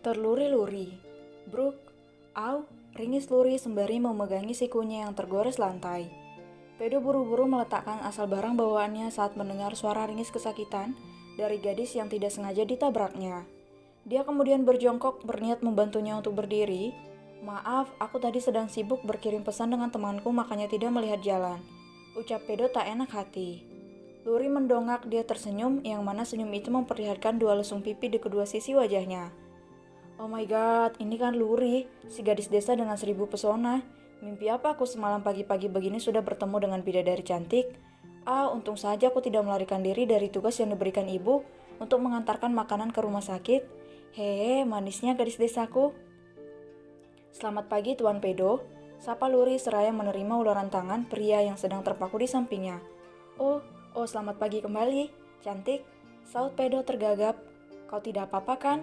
Terluri-luri. Bruk, au, ringis Luri sembari memegangi sikunya yang tergores lantai. Pedo buru-buru meletakkan asal barang bawaannya saat mendengar suara ringis kesakitan dari gadis yang tidak sengaja ditabraknya. Dia kemudian berjongkok berniat membantunya untuk berdiri. Maaf, aku tadi sedang sibuk berkirim pesan dengan temanku makanya tidak melihat jalan. Ucap Pedo tak enak hati. Luri mendongak, dia tersenyum, yang mana senyum itu memperlihatkan dua lesung pipi di kedua sisi wajahnya. Oh my god, ini kan Luri, si gadis desa dengan 1000 pesona. Mimpi apa aku semalam pagi-pagi begini sudah bertemu dengan bidadari cantik? Untung saja aku tidak melarikan diri dari tugas yang diberikan ibu untuk mengantarkan makanan ke rumah sakit. Hehe, manisnya gadis desaku. Selamat pagi Tuan Pedo, sapa Luri seraya menerima uluran tangan pria yang sedang terpaku di sampingnya. Oh, selamat pagi kembali, cantik, saut Pedo tergagap. Kau tidak apa-apa kan?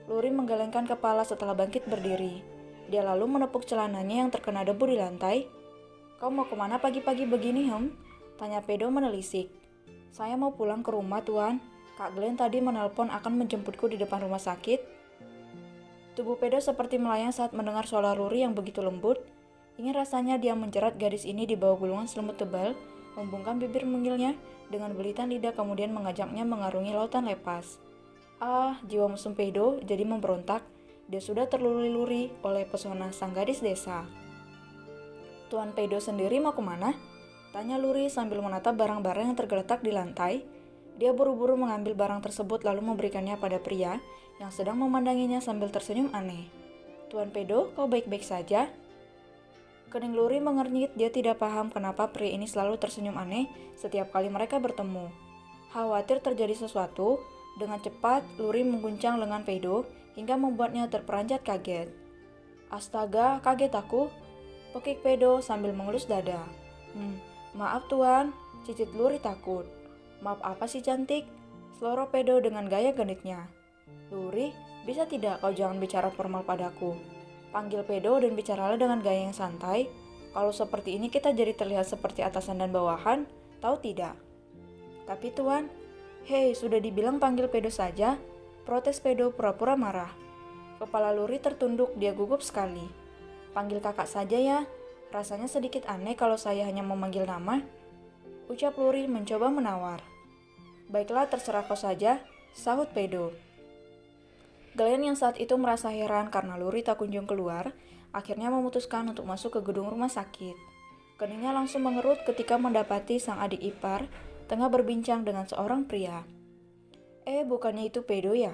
Luri menggelengkan kepala setelah bangkit berdiri. Dia lalu menepuk celananya yang terkena debu di lantai. Kau mau kemana pagi-pagi begini, Tanya Pedo menelisik. Saya mau pulang ke rumah, Tuan. Kak Glenn tadi menelpon akan menjemputku di depan rumah sakit. Tubuh Pedo seperti melayang saat mendengar suara Luri yang begitu lembut. Ingin rasanya dia menjerat gadis ini di bawah gulungan selimut tebal, membungkam bibir mungilnya dengan belitan lidah kemudian mengajaknya mengarungi lautan lepas. Jiwa mesum Pedo jadi memberontak. Dia sudah terluri-luri oleh pesona sang gadis desa. Tuan Pedo sendiri mau kemana? Tanya Luri sambil menatap barang-barang yang tergeletak di lantai. Dia buru-buru mengambil barang tersebut lalu memberikannya pada pria yang sedang memandanginya sambil tersenyum aneh. Tuan Pedo, kau baik-baik saja? Kening Luri mengernyit, dia tidak paham kenapa pria ini selalu tersenyum aneh setiap kali mereka bertemu. Khawatir terjadi sesuatu, dengan cepat Luri mengguncang lengan Pedo hingga membuatnya terperanjat kaget. Astaga, kaget aku, pekik Pedo sambil mengelus dada. Maaf Tuan, cicit Luri takut. Maaf apa sih cantik? Seloroh Pedo dengan gaya genitnya. Luri, bisa tidak kau jangan bicara formal padaku? Panggil Pedo dan bicaralah dengan gaya yang santai. Kalau seperti ini kita jadi terlihat seperti atasan dan bawahan, tahu tidak? Tapi Tuan, hei sudah dibilang panggil Pedo saja, protes Pedo pura-pura marah. Kepala Luri tertunduk, dia gugup sekali. Panggil kakak saja ya, rasanya sedikit aneh kalau saya hanya memanggil nama. Ucap Luri mencoba menawar. Baiklah terserah kau saja, sahut Pedo. Glenn yang saat itu merasa heran karena Luri tak kunjung keluar, akhirnya memutuskan untuk masuk ke gedung rumah sakit. Keningnya langsung mengerut ketika mendapati sang adik ipar tengah berbincang dengan seorang pria. Bukannya itu Pedo ya?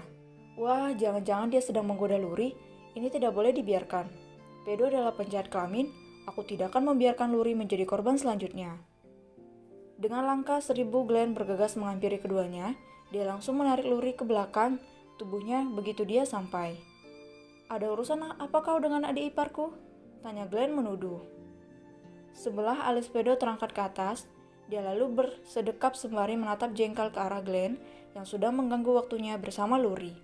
Wah, jangan-jangan dia sedang menggoda Luri. Ini tidak boleh dibiarkan. Pedo adalah penjahat kelamin. Aku tidak akan membiarkan Luri menjadi korban selanjutnya. Dengan langkah 1000 Glenn bergegas menghampiri keduanya. Dia langsung menarik Luri ke belakang tubuhnya begitu dia sampai. Ada urusan apa kau dengan adik iparku? Tanya Glenn menuduh. Sebelah alis Pedo terangkat ke atas. Dia lalu bersedekap sembari menatap jengkal ke arah Glenn yang sudah mengganggu waktunya bersama Luri.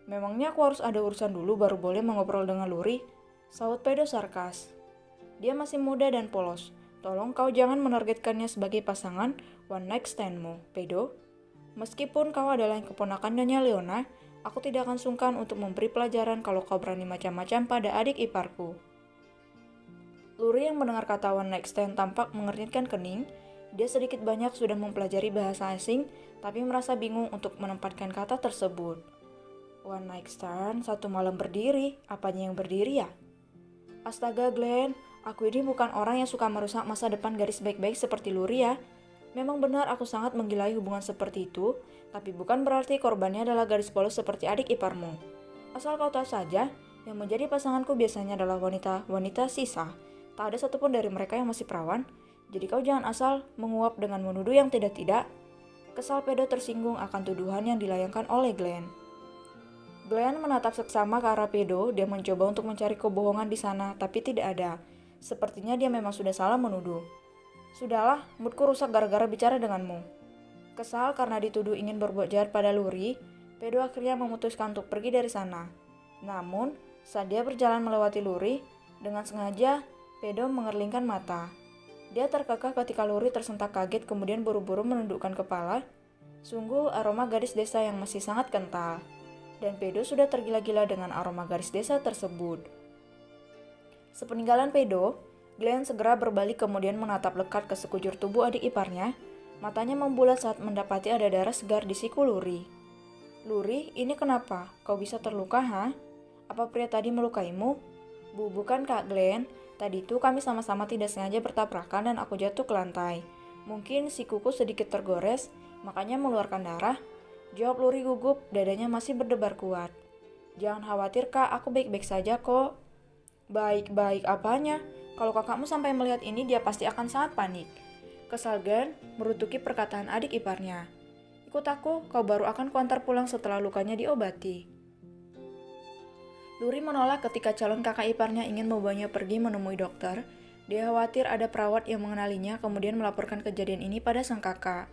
Memangnya aku harus ada urusan dulu baru boleh mengobrol dengan Luri? Sahut Pedo sarkas. Dia masih muda dan polos. Tolong kau jangan menargetkannya sebagai pasangan one night stand-mu, Pedo. Meskipun kau adalah keponakan Nyonya Leona, aku tidak akan sungkan untuk memberi pelajaran kalau kau berani macam-macam pada adik iparku. Luri yang mendengar kata one night stand tampak mengernyitkan kening. Dia sedikit banyak sudah mempelajari bahasa asing, tapi merasa bingung untuk menempatkan kata tersebut. One night stand, satu malam berdiri, apanya yang berdiri ya? Astaga Glenn, aku ini bukan orang yang suka merusak masa depan gadis baik-baik seperti Luri ya. Memang benar aku sangat menggilai hubungan seperti itu, tapi bukan berarti korbannya adalah gadis polos seperti adik iparmu. Asal kau tahu saja, yang menjadi pasanganku biasanya adalah wanita sisa. Tak ada satupun dari mereka yang masih perawan. Jadi kau jangan asal menguap dengan menuduh yang tidak-tidak. Kesal Pedo tersinggung akan tuduhan yang dilayangkan oleh Glenn. Glenn menatap seksama ke arah Pedo, dia mencoba untuk mencari kebohongan di sana, tapi tidak ada. Sepertinya dia memang sudah salah menuduh. Sudahlah, moodku rusak gara-gara bicara denganmu. Kesal karena dituduh ingin berbuat jahat pada Luri, Pedo akhirnya memutuskan untuk pergi dari sana. Namun, saat dia berjalan melewati Luri, dengan sengaja Pedo mengerlingkan mata. Dia terkekeh ketika Luri tersentak kaget kemudian buru-buru menundukkan kepala. Sungguh aroma gadis desa yang masih sangat kental. dan Pedro sudah tergila-gila dengan aroma garis desa tersebut. Sepeninggalan Pedro, Glenn segera berbalik kemudian menatap lekat ke sekujur tubuh adik iparnya. Matanya membulat saat mendapati ada darah segar di siku Luri. "Luri, ini kenapa? Kau bisa terluka, ha? Apa pria tadi melukaimu?" Bukan Kak Glenn. Tadi itu kami sama-sama tidak sengaja bertabrakan dan aku jatuh ke lantai. Mungkin sikuku sedikit tergores, makanya mengeluarkan darah." Jawab Luri gugup, dadanya masih berdebar kuat. "Jangan khawatir Kak, aku baik-baik saja kok." "Baik-baik apanya? Kalau kakakmu sampai melihat ini dia pasti akan sangat panik." Kesal Glenn merutuki perkataan adik iparnya. "Ikut aku, kau baru akan kuantar pulang setelah lukanya diobati." Luri menolak ketika calon kakak iparnya ingin membawanya pergi menemui dokter. Dia khawatir ada perawat yang mengenalinya kemudian melaporkan kejadian ini pada sang kakak.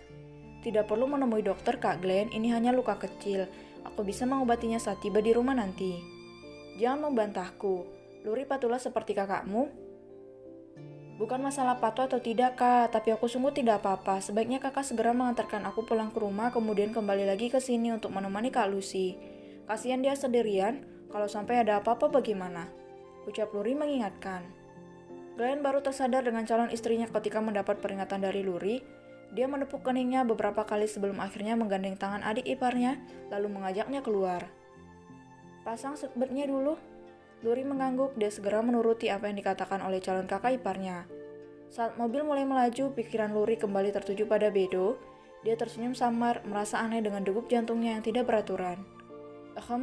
"Tidak perlu menemui dokter Kak Glenn, ini hanya luka kecil. Aku bisa mengobatinya saat tiba di rumah nanti." "Jangan membantahku. Luri patulah seperti kakakmu." "Bukan masalah patuh atau tidak Kak, tapi aku sungguh tidak apa-apa. Sebaiknya kakak segera mengantarkan aku pulang ke rumah kemudian kembali lagi ke sini untuk menemani Kak Lucy. Kasihan dia sendirian, kalau sampai ada apa-apa bagaimana?" ucap Luri mengingatkan. Glenn baru tersadar dengan calon istrinya ketika mendapat peringatan dari Luri. Dia menepuk keningnya beberapa kali sebelum akhirnya menggandeng tangan adik iparnya, lalu mengajaknya keluar. "Pasang seatbeltnya dulu." Luri mengangguk, dia segera menuruti apa yang dikatakan oleh calon kakak iparnya. Saat mobil mulai melaju, pikiran Luri kembali tertuju pada Bedo. Dia tersenyum samar, merasa aneh dengan degup jantungnya yang tidak beraturan.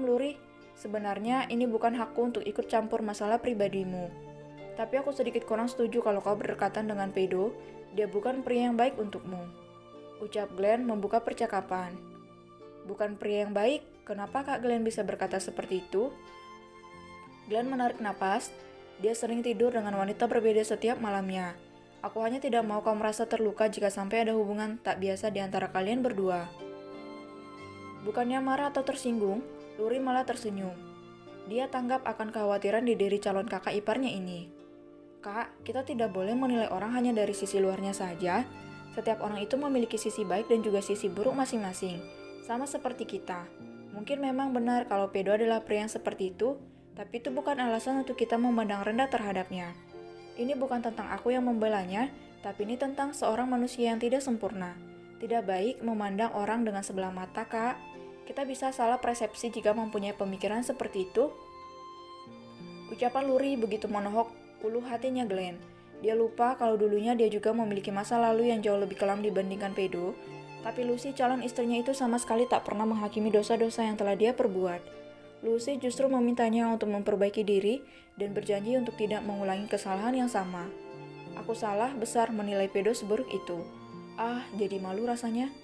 Luri, sebenarnya ini bukan hakku untuk ikut campur masalah pribadimu. Tapi aku sedikit kurang setuju kalau kau berdekatan dengan Pedro. Dia bukan pria yang baik untukmu," ucap Glenn membuka percakapan. "Bukan pria yang baik? Kenapa Kak Glenn bisa berkata seperti itu?" Glenn menarik napas. Dia sering tidur dengan wanita berbeda setiap malamnya. "Aku hanya tidak mau kau merasa terluka jika sampai ada hubungan tak biasa di antara kalian berdua." Bukannya marah atau tersinggung, Luri malah tersenyum. Dia tanggap akan kekhawatiran di diri calon kakak iparnya ini. "Kak, kita tidak boleh menilai orang hanya dari sisi luarnya saja. Setiap orang itu memiliki sisi baik dan juga sisi buruk masing-masing, sama seperti kita. Mungkin memang benar kalau Pedro adalah pria yang seperti itu, tapi itu bukan alasan untuk kita memandang rendah terhadapnya. Ini bukan tentang aku yang membelanya, tapi ini tentang seorang manusia yang tidak sempurna. Tidak baik memandang orang dengan sebelah mata, Kak. Kita bisa salah persepsi jika mempunyai pemikiran seperti itu." Ucapan Luri begitu menohok ulu hatinya Glenn. Dia lupa kalau dulunya dia juga memiliki masa lalu yang jauh lebih kelam dibandingkan Pedro. Tapi Lucy, calon istrinya itu sama sekali tak pernah menghakimi dosa-dosa yang telah dia perbuat. Lucy justru memintanya untuk memperbaiki diri dan berjanji untuk tidak mengulangi kesalahan yang sama. "Aku salah besar menilai Pedro seburuk itu. Ah, jadi malu rasanya."